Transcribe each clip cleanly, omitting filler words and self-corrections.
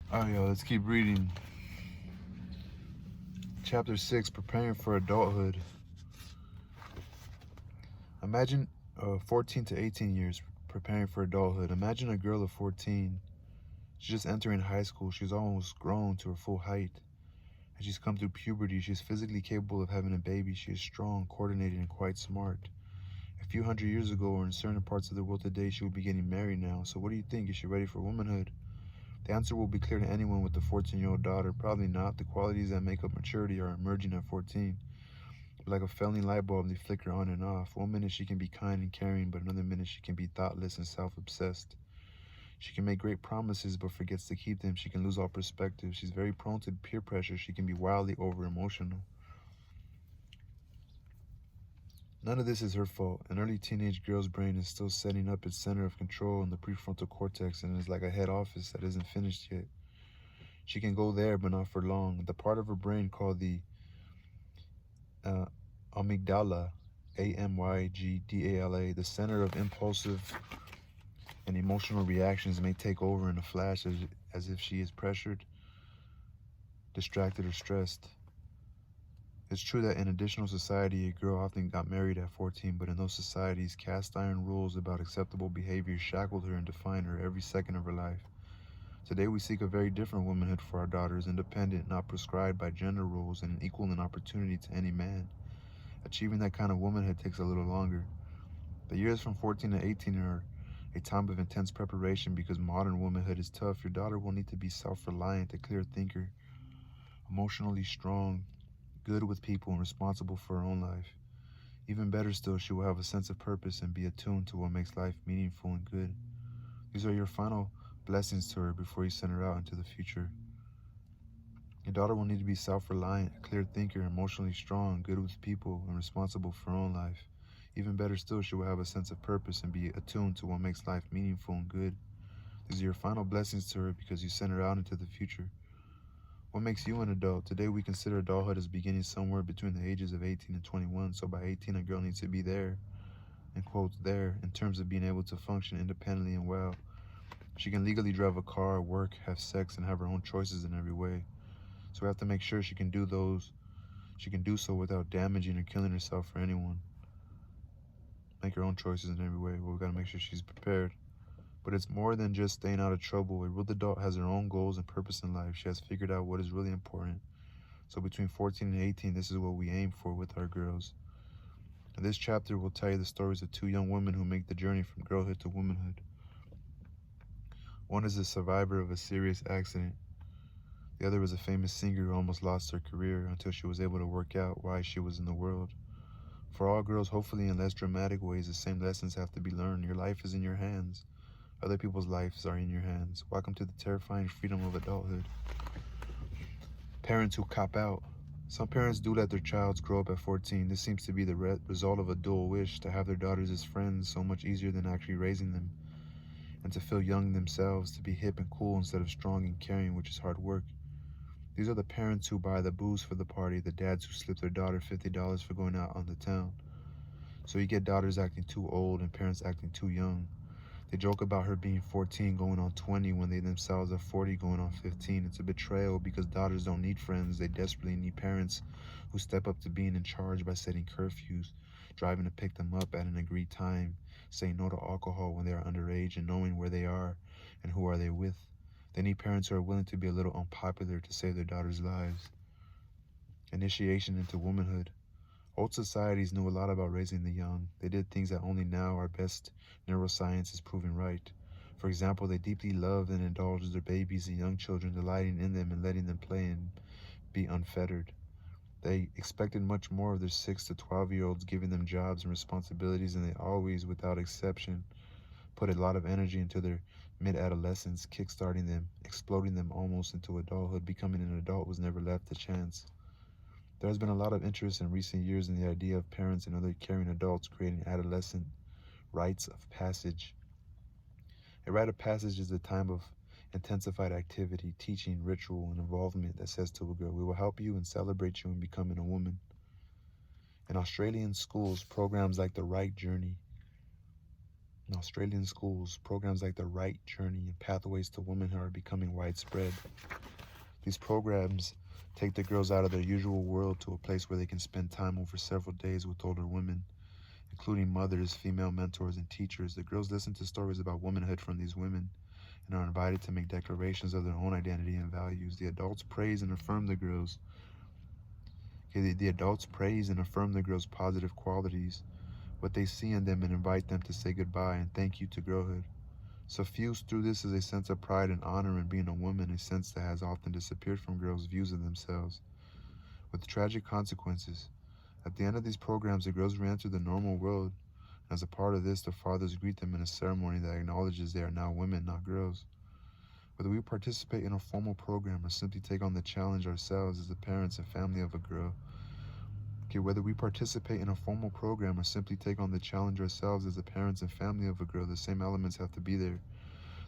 Alright, y'all, let's keep reading. Chapter 6, Preparing for Adulthood. Imagine 14 to 18 years preparing for adulthood. Imagine a girl of 14. She's just entering high school. She's almost grown to her full height. As she's come through puberty, she's physically capable of having a baby. She is strong, coordinated, and quite smart. A few hundred years ago, or in certain parts of the world today, she would be getting married now. So what do you think? Is she ready for womanhood? The answer will be clear to anyone with a 14-year-old daughter. Probably not. The qualities that make up maturity are emerging at 14. But like a failing light bulb, they flicker on and off. One minute she can be kind and caring, but another minute she can be thoughtless and self-obsessed. She can make great promises but forgets to keep them. She can lose all perspective. She's very prone to peer pressure. She can be wildly over-emotional. None of this is her fault. An early teenage girl's brain is still setting up its center of control in the prefrontal cortex and is like a head office that isn't finished yet. She can go there, but not for long. The part of her brain called the amygdala, amygdala, the center of impulsive and emotional reactions, may take over in a flash as if she is pressured, distracted, or stressed. It's true that in additional society, a girl often got married at 14, but in those societies, cast iron rules about acceptable behavior shackled her and defined her every second of her life. Today, we seek a very different womanhood for our daughters, independent, not prescribed by gender rules, and equal in opportunity to any man. Achieving that kind of womanhood takes a little longer. The years from 14 to 18 are a time of intense preparation because modern womanhood is tough. Your daughter will need to be self-reliant, a clear thinker, emotionally strong, good with people, and responsible for her own life. Even better still, she will have a sense of purpose and be attuned to what makes life meaningful and good. These are your final blessings to her before you send her out into the future. Your daughter will need to be self-reliant, a clear thinker, emotionally strong, good with people, and responsible for her own life. Even better still, she will have a sense of purpose and be attuned to what makes life meaningful and good. These are your final blessings to her because you send her out into the future. What makes you an adult? Today we consider adulthood as beginning somewhere between the ages of 18 and 21, so by 18 a girl needs to be there, in quotes, there, in terms of being able to function independently and well. She can legally drive a car, work, have sex, and have her own choices in every way. So we have to make sure she can do so without damaging or killing herself for anyone. Make her own choices in every way. Well, we gotta make sure she's prepared. But it's more than just staying out of trouble. A real adult has her own goals and purpose in life. She has figured out what is really important. So between 14 and 18, this is what we aim for with our girls. In this chapter, we'll tell you the stories of two young women who make the journey from girlhood to womanhood. One is a survivor of a serious accident. The other was a famous singer who almost lost her career until she was able to work out why she was in the world. For all girls, hopefully in less dramatic ways, the same lessons have to be learned. Your life is in your hands. Other people's lives are in your hands. Welcome to the terrifying freedom of adulthood. Parents who cop out. Some parents do let their childs grow up at 14. This seems to be the result of a dual wish to have their daughters as friends, so much easier than actually raising them, and to feel young themselves, to be hip and cool instead of strong and caring, which is hard work. These are the parents who buy the booze for the party, the dads who slip their daughter $50 for going out on the town. So you get daughters acting too old and parents acting too young. They joke about her being 14 going on 20 when they themselves are 40 going on 15. It's a betrayal because daughters don't need friends. They desperately need parents who step up to being in charge by setting curfews, driving to pick them up at an agreed time, saying no to alcohol when they are underage, and knowing where they are and who are they with. They need parents who are willing to be a little unpopular to save their daughters' lives. Initiation into womanhood. Old societies knew a lot about raising the young. They did things that only now our best neuroscience is proving right. For example, they deeply loved and indulged their babies and young children, delighting in them and letting them play and be unfettered. They expected much more of their 6 to 12-year-olds, giving them jobs and responsibilities, and they always, without exception, put a lot of energy into their mid-adolescence, kickstarting them, exploding them almost into adulthood. Becoming an adult was never left a chance. There has been a lot of interest in recent years in the idea of parents and other caring adults creating adolescent rites of passage. A rite of passage is a time of intensified activity, teaching, ritual, and involvement that says to a girl, "We will help you and celebrate you in becoming a woman." In Australian schools, programs like the Right Journey In Australian schools, programs like the Right Journey and Pathways to Womanhood are becoming widespread. These programs take the girls out of their usual world to a place where they can spend time over several days with older women, including mothers, female mentors, and teachers. The girls listen to stories about womanhood from these women and are invited to make declarations of their own identity and values. The adults praise and affirm the girls. The adults praise and affirm the girls' positive qualities, what they see in them, and invite them to say goodbye and thank you to girlhood. Suffused through this is a sense of pride and honor in being a woman, a sense that has often disappeared from girls' views of themselves, with tragic consequences. At the end of these programs, the girls re-enter the normal world. As a part of this, their fathers greet them in a ceremony that acknowledges they are now women, not girls. Whether we participate in a formal program or simply take on the challenge ourselves as the parents and family of a girl, whether we participate in a formal program or simply take on the challenge ourselves as the parents and family of a girl, the same elements have to be there.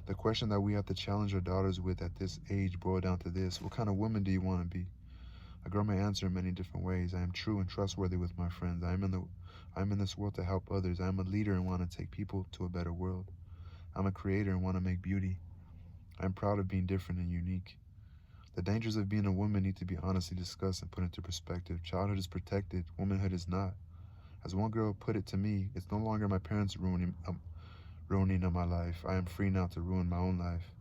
The question that we have to challenge our daughters with at this age boil down to this: what kind of woman do you want to be? A girl may answer in many different ways. I am true and trustworthy with my friends. I am in this world to help others. I am a leader and want to take people to a better world. I'm a creator and want to make beauty. I am proud of being different and unique. The dangers of being a woman need to be honestly discussed and put into perspective. Childhood is protected, womanhood is not. As one girl put it to me, it's no longer my parents ruining my life. I am free now to ruin my own life.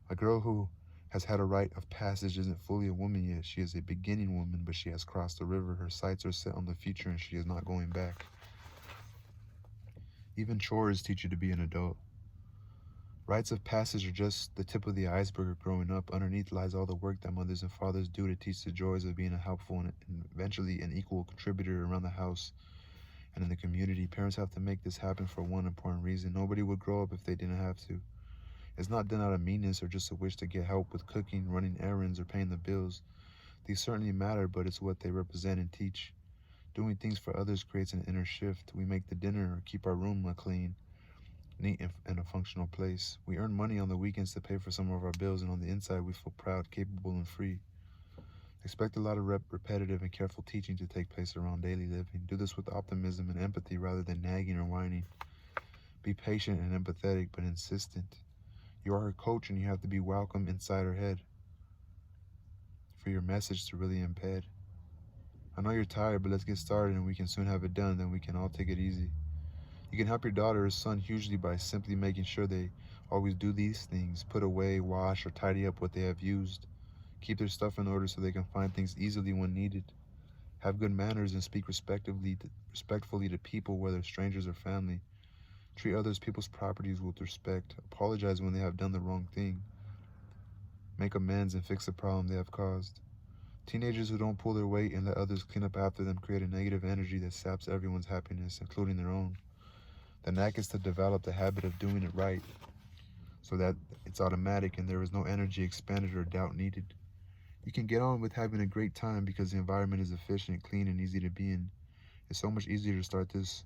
A girl who has had a rite of passage isn't fully a woman yet. She is a beginning woman, but she has crossed the river. Her sights are set on the future and she is not going back. Even chores teach you to be an adult. Rites of passage are just the tip of the iceberg of growing up. Underneath lies all the work that mothers and fathers do to teach the joys of being a helpful and eventually an equal contributor around the house and in the community. Parents have to make this happen for one important reason. Nobody would grow up if they didn't have to. It's not done out of meanness or just a wish to get help with cooking, running errands, or paying the bills. These certainly matter, but it's what they represent and teach. Doing things for others creates an inner shift. We make the dinner or keep our room clean, neat, and a functional place. We earn money on the weekends to pay for some of our bills, and on the inside we feel proud, capable, and free. Expect a lot of repetitive and careful teaching to take place around daily living. Do this with optimism and empathy rather than nagging or whining. Be patient and empathetic, but insistent. You are her coach and you have to be welcome inside her head for your message to really embed. I know you're tired, but let's get started and we can soon have it done, then we can all take it easy. You can help your daughter or son hugely by simply making sure they always do these things: put away, wash, or tidy up what they have used. Keep their stuff in order so they can find things easily when needed. Have good manners and speak respectfully to people, whether strangers or family. Treat others people's properties with respect. Apologize when they have done the wrong thing. Make amends and fix the problem they have caused. Teenagers who don't pull their weight and let others clean up after them create a negative energy that saps everyone's happiness, including their own. The knack is to develop the habit of doing it right so that it's automatic and there is no energy expended or doubt needed. You can get on with having a great time because the environment is efficient, clean, and easy to be in. It's so much easier to start this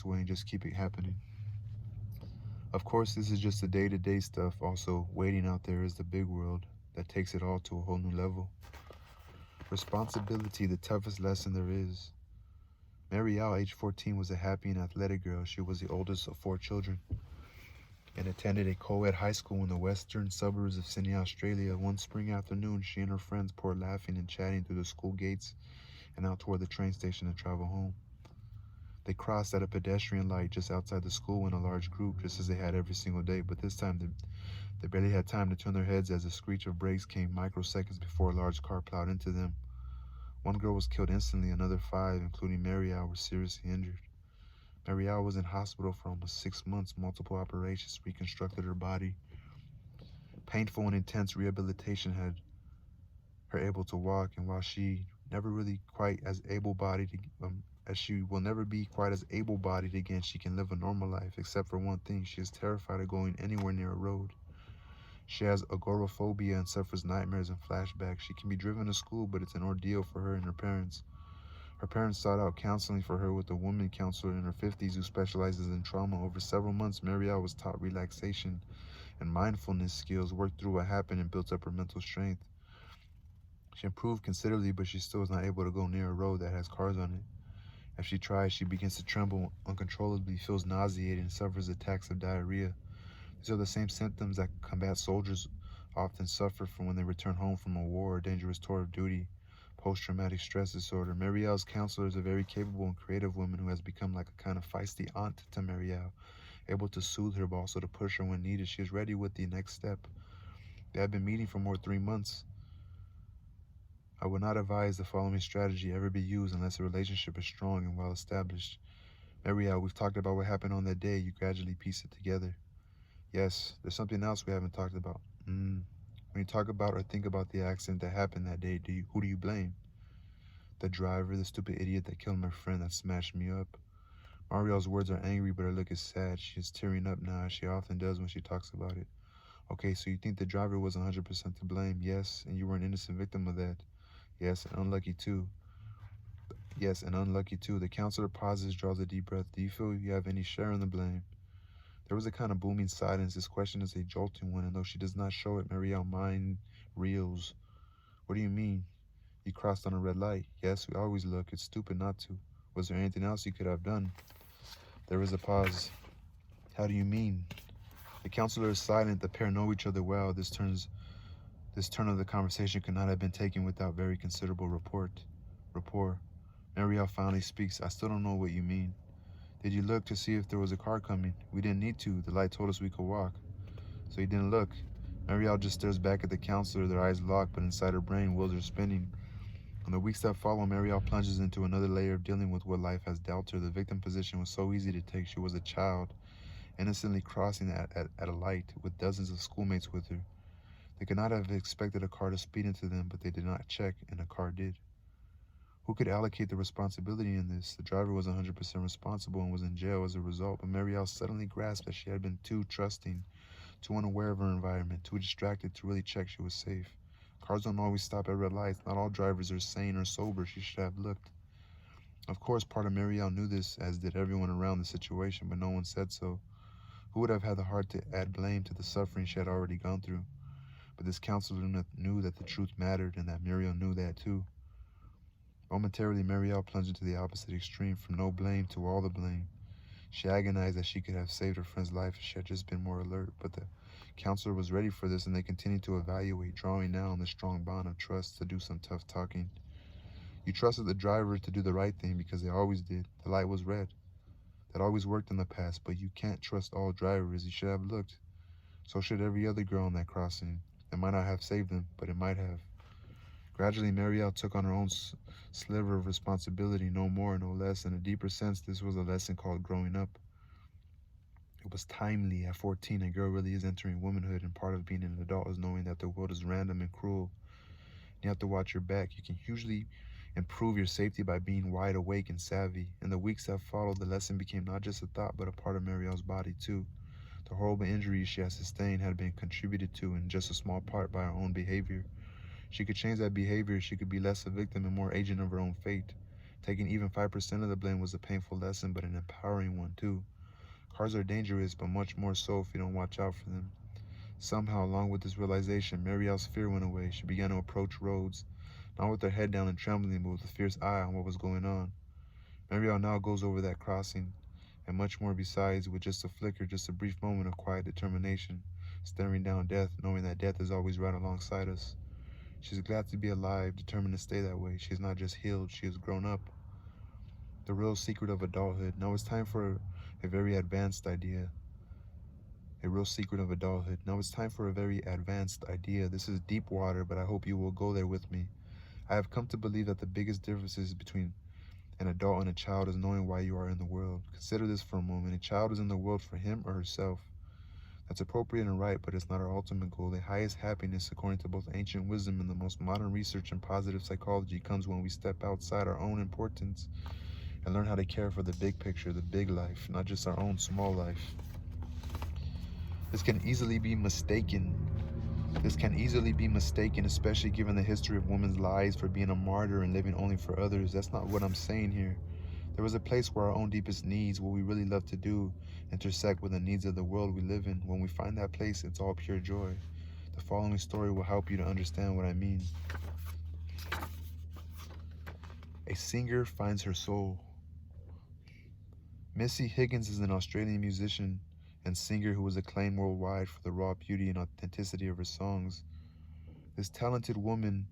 way and just keep it happening. Of course, this is just the day-to-day stuff. Also, waiting out there is the big world that takes it all to a whole new level. Responsibility, the toughest lesson there is. Mary Al, age 14, was a happy and athletic girl. She was the oldest of 4 children and attended a co-ed high school in the western suburbs of Sydney, Australia. One spring afternoon, she and her friends poured laughing and chatting through the school gates and out toward the train station to travel home. They crossed at a pedestrian light just outside the school in a large group, just as they had every single day, but this time they barely had time to turn their heads as the screech of brakes came microseconds before a large car plowed into them. One girl was killed instantly, another 5, including Mary Al, were seriously injured. Mary Al was in hospital for almost 6 months. Multiple operations reconstructed her body. Painful and intense rehabilitation had her able to walk, and while she never really quite as able-bodied as she will never be quite as able-bodied again, she can live a normal life, except for one thing: she is terrified of going anywhere near a road. She has agoraphobia and suffers nightmares and flashbacks. She can be driven to school, but it's an ordeal for her and her parents. Her parents sought out counseling for her with a woman counselor in her 50s who specializes in trauma. Over several months, Marielle was taught relaxation and mindfulness skills, worked through what happened, and built up her mental strength. She improved considerably, but she still is not able to go near a road that has cars on it. As she tries, she begins to tremble uncontrollably, feels nauseated, and suffers attacks of diarrhea. These are the same symptoms that combat soldiers often suffer from when they return home from a war or dangerous tour of duty. Post-traumatic stress disorder. Marielle's counselor is a very capable and creative woman who has become like a kind of feisty aunt to Marielle, able to soothe her but also to push her when needed. She is ready with the next step. They have been meeting for more 3 months. I would not advise the following strategy ever be used unless a relationship is strong and well established. Marielle, we've talked about what happened on that day. You gradually piece it together. Yes, there's something else we haven't talked about. When you talk about or think about the accident that happened that day, who do you blame? The driver, the stupid idiot that killed my friend, that smashed me up. Marielle's words are angry, but her look is sad. She is tearing up now, as she often does when she talks about it. Okay, so you think the driver was 100% to blame? Yes, and you were an innocent victim of that. Yes, and unlucky too. Yes, and unlucky too. The counselor pauses, draws a deep breath. Do you feel you have any share in the blame? There was a kind of booming silence. This question is a jolting one, and though she does not show it, Marielle's mind reels. What do you mean? You crossed on a red light. Yes, we always look. It's stupid not to. Was there anything else you could have done? There was a pause. How do you mean? The counselor is silent. The pair know each other well. This turn of the conversation could not have been taken without very considerable rapport. Marielle finally speaks. I still don't know what you mean. Did you look to see if there was a car coming? We didn't need to. The light told us we could walk. So you didn't look. Marielle just stares back at the counselor, their eyes locked, but inside her brain, wheels are spinning. In the weeks that follow, Marielle plunges into another layer of dealing with what life has dealt her. The victim position was so easy to take. She was a child, innocently crossing at a light with dozens of schoolmates with her. They could not have expected a car to speed into them, but they did not check, and a car did. Who could allocate the responsibility in this? The driver was 100% responsible and was in jail as a result, but Marielle suddenly grasped that she had been too trusting, too unaware of her environment, too distracted to really check she was safe. Cars don't always stop at red lights. Not all drivers are sane or sober. She should have looked. Of course, part of Marielle knew this, as did everyone around the situation, but no one said so. Who would have had the heart to add blame to the suffering she had already gone through? But this counselor knew that the truth mattered, and that Marielle knew that too. Momentarily, Marielle plunged into the opposite extreme, from no blame to all the blame. She agonized that she could have saved her friend's life if she had just been more alert, but the counselor was ready for this, and they continued to evaluate, drawing now on the strong bond of trust to do some tough talking. You trusted the driver to do the right thing because they always did. The light was red. That always worked in the past, but you can't trust all drivers. You should have looked. So should every other girl on that crossing. It might not have saved them, but it might have. Gradually, Marielle took on her own sliver of responsibility, no more, no less. In a deeper sense, this was a lesson called growing up. It was timely. At 14, a girl really is entering womanhood, and part of being an adult is knowing that the world is random and cruel. You have to watch your back. You can hugely improve your safety by being wide awake and savvy. In the weeks that followed, the lesson became not just a thought, but a part of Marielle's body, too. The horrible injuries she had sustained had been contributed to in just a small part by her own behavior. She could change that behavior. She could be less a victim and more agent of her own fate. Taking even 5% of the blame was a painful lesson, but an empowering one, too. Cars are dangerous, but much more so if you don't watch out for them. Somehow, along with this realization, Marielle's fear went away. She began to approach roads, not with her head down and trembling, but with a fierce eye on what was going on. Marielle now goes over that crossing, and much more besides, with just a flicker, just a brief moment of quiet determination, staring down death, knowing that death is always right alongside us. She's glad to be alive, determined to stay that way. She is not just healed, she has grown up. The real secret of adulthood. Now it's time for a very advanced idea. A real secret of adulthood. Now it's time for a very advanced idea. This is deep water, but I hope you will go there with me. I have come to believe that the biggest differences between an adult and a child is knowing why you are in the world. Consider this for a moment. A child is in the world for him or herself. That's appropriate and right, but it's not our ultimate goal. The highest happiness, according to both ancient wisdom and the most modern research in positive psychology, comes when we step outside our own importance and learn how to care for the big picture, the big life, not just our own small life. This can easily be mistaken, especially given the history of women's lives, for being a martyr and living only for others. That's not what I'm saying here. There was a place where our own deepest needs, what we really love to do, intersect with the needs of the world we live in. When we find that place, it's all pure joy. The following story will help you to understand what I mean. A singer finds her soul. Missy Higgins is an Australian musician and singer who was acclaimed worldwide for the raw beauty and authenticity of her songs. This talented woman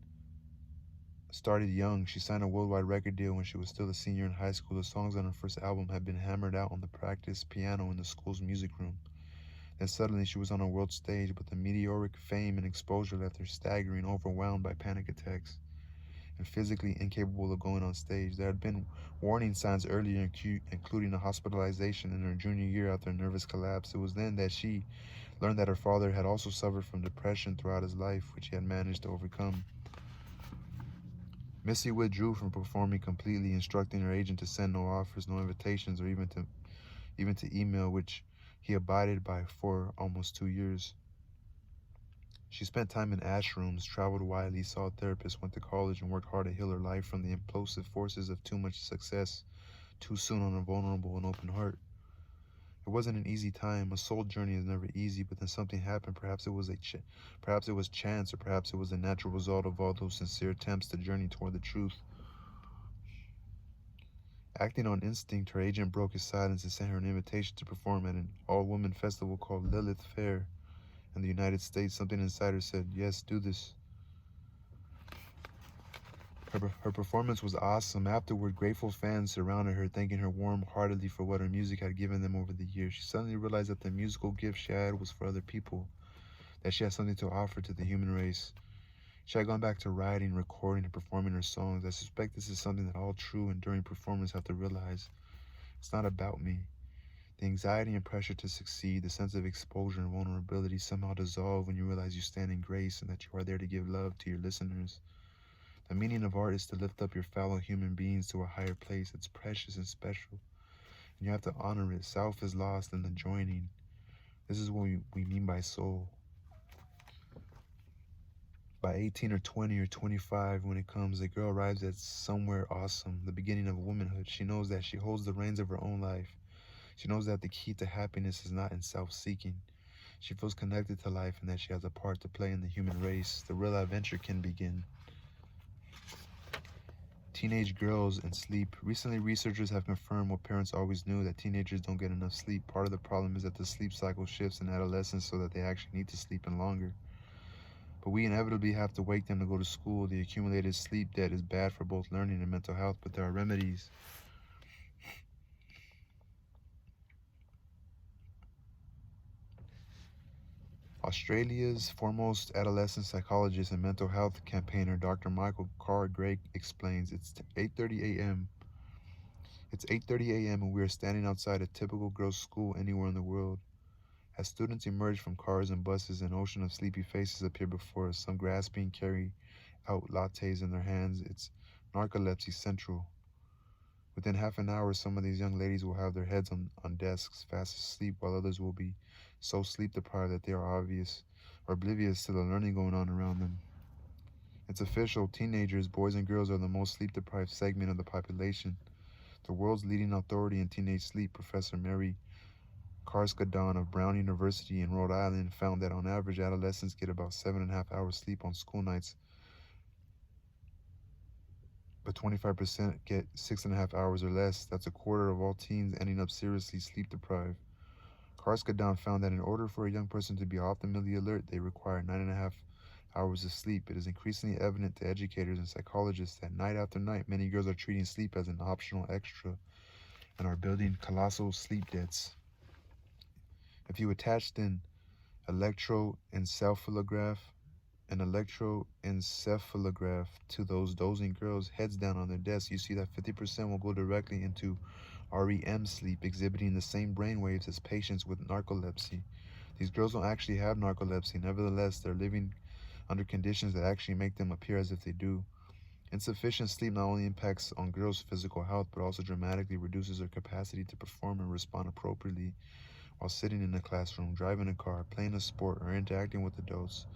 started young. She signed a worldwide record deal when she was still a senior in high school. The songs on her first album had been hammered out on the practice piano in the school's music room. Then suddenly she was on a world stage, but the meteoric fame and exposure left her staggering, overwhelmed by panic attacks, and physically incapable of going on stage. There had been warning signs earlier, including a hospitalization in her junior year after a nervous collapse. It was then that she learned that her father had also suffered from depression throughout his life, which he had managed to overcome. Missy withdrew from performing completely, instructing her agent to send no offers, no invitations, or even to email, which he abided by for almost 2 years. She spent time in ashrooms, traveled widely, saw therapists, went to college, and worked hard to heal her life from the implosive forces of too much success too soon on a vulnerable and open heart. It wasn't an easy time. A soul journey is never easy, but then something happened. Perhaps it was chance, or perhaps it was the natural result of all those sincere attempts to journey toward the truth. Acting on instinct, her agent broke his silence and sent her an invitation to perform at an all-woman festival called Lilith Fair in the United States. Something inside her said, yes, do this. Her performance was awesome. Afterward, grateful fans surrounded her, thanking her warm-heartedly for what her music had given them over the years. She suddenly realized that the musical gift she had was for other people, that she had something to offer to the human race. She had gone back to writing, recording, and performing her songs. I suspect this is something that all true, enduring performers have to realize. It's not about me. The anxiety and pressure to succeed, the sense of exposure and vulnerability somehow dissolve when you realize you stand in grace and that you are there to give love to your listeners. The meaning of art is to lift up your fellow human beings to a higher place. It's precious and special, and you have to honor it. Self is lost in the joining. This is what we mean by soul. By 18 or 20 or 25, when it comes, the girl arrives at somewhere awesome, the beginning of womanhood. She knows that she holds the reins of her own life. She knows that the key to happiness is not in self-seeking. She feels connected to life and that she has a part to play in the human race. The real adventure can begin. Teenage girls and sleep. Recently, researchers have confirmed what parents always knew, that teenagers don't get enough sleep. Part of the problem is that the sleep cycle shifts in adolescence so that they actually need to sleep in longer. But we inevitably have to wake them to go to school. The accumulated sleep debt is bad for both learning and mental health, but there are remedies. Australia's foremost adolescent psychologist and mental health campaigner, Dr. Michael Carr-Gregg, explains, It's 8:30 a.m. and we are standing outside a typical girls' school anywhere in the world. As students emerge from cars and buses, an ocean of sleepy faces appear before us, some grasping, carry out lattes in their hands. It's narcolepsy central. Within half an hour, some of these young ladies will have their heads on desks, fast asleep, while others will be so sleep deprived that they are oblivious to the learning going on around them. It's official. Teenagers, boys and girls, are the most sleep deprived segment of the population. The world's leading authority in teenage sleep, Professor Mary Karskadon of Brown University in Rhode Island, found that on average adolescents get about 7.5 hours sleep on school nights, but 25% get 6.5 hours or less. That's a quarter of all teens ending up seriously sleep deprived. Karskadon found that in order for a young person to be optimally alert, they require 9.5 hours of sleep. It is increasingly evident to educators and psychologists that night after night, many girls are treating sleep as an optional extra and are building colossal sleep debts. If you attached an electroencephalograph to those dozing girls, heads down on their desks, you see that 50% will go directly into REM sleep, exhibiting the same brainwaves as patients with narcolepsy. These girls don't actually have narcolepsy. Nevertheless, they're living under conditions that actually make them appear as if they do. Insufficient sleep not only impacts on girls' physical health, but also dramatically reduces their capacity to perform and respond appropriately while sitting in a classroom, driving a car, playing a sport, or interacting with adults.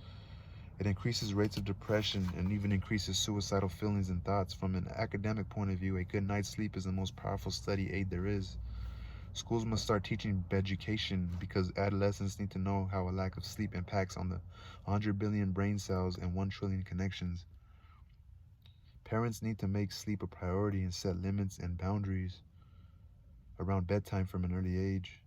It increases rates of depression and even increases suicidal feelings and thoughts. From an academic point of view, a good night's sleep is the most powerful study aid there is. Schools must start teaching education because adolescents need to know how a lack of sleep impacts on the 100 billion brain cells and 1 trillion connections. Parents need to make sleep a priority and set limits and boundaries. around bedtime from an early age.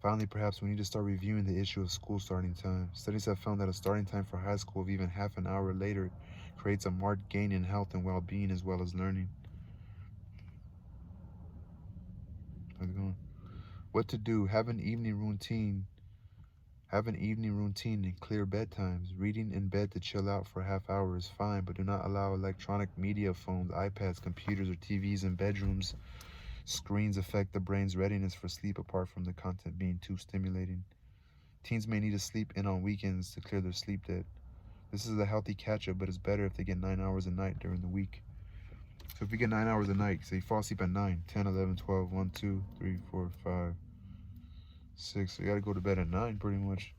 Finally, perhaps we need to start reviewing the issue of school starting time. Studies have found that a starting time for high school of even half an hour later creates a marked gain in health and well-being as well as learning. How's it going? What to do? Have an evening routine and clear bedtimes. Reading in bed to chill out for a half hour is fine, but do not allow electronic media, phones, iPads, computers, or TVs in bedrooms. Screens affect the brain's readiness for sleep apart from the content being too stimulating. Teens may need to sleep in on weekends to clear their sleep debt. This is a healthy catch-up, but it's better if they get 9 hours a night during the week. So if you get 9 hours a night, say you fall asleep at 9, 10, 11, 12, 1, 2, 3, 4, 5, 6. So you gotta go to bed at 9 pretty much.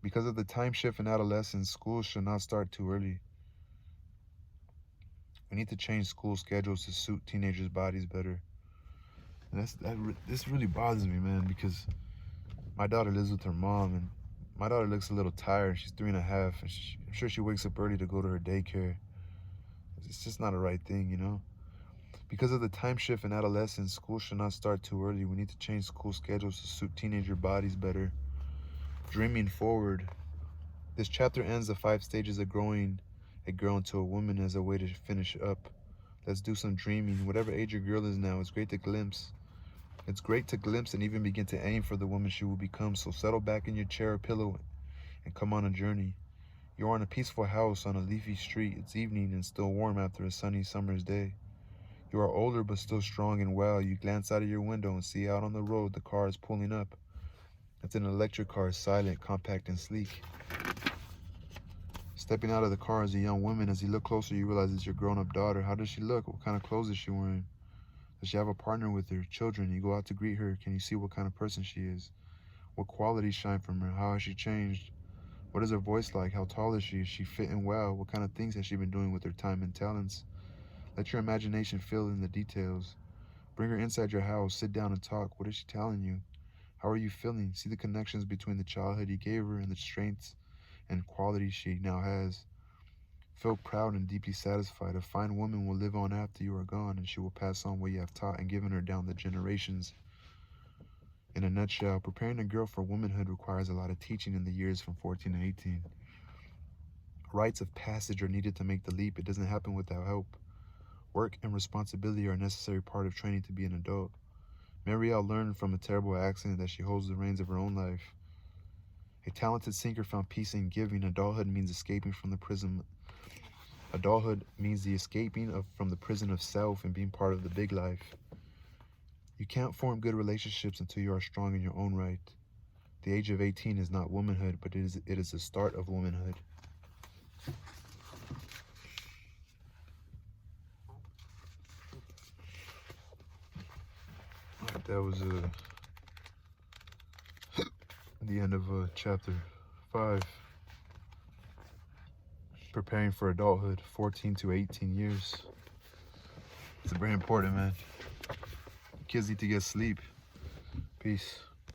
Because of the time shift in adolescence, schools should not start too early. We need to change school schedules to suit teenagers' bodies better. And this really bothers me, man, because my daughter lives with her mom, and my daughter looks a little tired. She's 3 and a half, and I'm sure she wakes up early to go to her daycare. It's just not a right thing, you know? Because of the time shift in adolescence, school should not start too early. We need to change school schedules to suit teenager bodies better. Dreaming forward. This chapter ends the 5 stages of growing a girl into a woman as a way to finish up. Let's do some dreaming. Whatever age your girl is now, it's great to glimpse. It's great to glimpse and even begin to aim for the woman she will become. So settle back in your chair or pillow and come on a journey. You're in a peaceful house on a leafy street. It's evening and still warm after a sunny summer's day. You are older but still strong and well. You glance out of your window and see out on the road the car is pulling up. It's an electric car, silent, compact, and sleek. Stepping out of the car is a young woman. As you look closer, you realize it's your grown-up daughter. How does she look? What kind of clothes is she wearing? Does she have a partner with her? Children? You go out to greet her. Can you see what kind of person she is? What qualities shine from her? How has she changed? What is her voice like? How tall is she? Is she fitting well? What kind of things has she been doing with her time and talents? Let your imagination fill in the details. Bring her inside your house. Sit down and talk. What is she telling you? How are you feeling? See the connections between the childhood you gave her and the strengths and qualities she now has. Feel proud and deeply satisfied. A fine woman will live on after you are gone, and she will pass on what you have taught and given her down the generations. In a nutshell, preparing a girl for womanhood requires a lot of teaching in the years from 14 to 18. Rites of passage are needed to make the leap. It doesn't happen without help. Work and responsibility are a necessary part of training to be an adult. Marielle learned from a terrible accident that she holds the reins of her own life. A talented singer found peace in giving. Adulthood means escaping from the prison. Adulthood means the escaping from the prison of self and being part of the big life. You can't form good relationships until you are strong in your own right. The age of 18 is not womanhood, but it is the start of womanhood. Right, that was the end of chapter 5. Preparing for adulthood, 14 to 18 years. It's very important, man. Kids need to get sleep. Peace.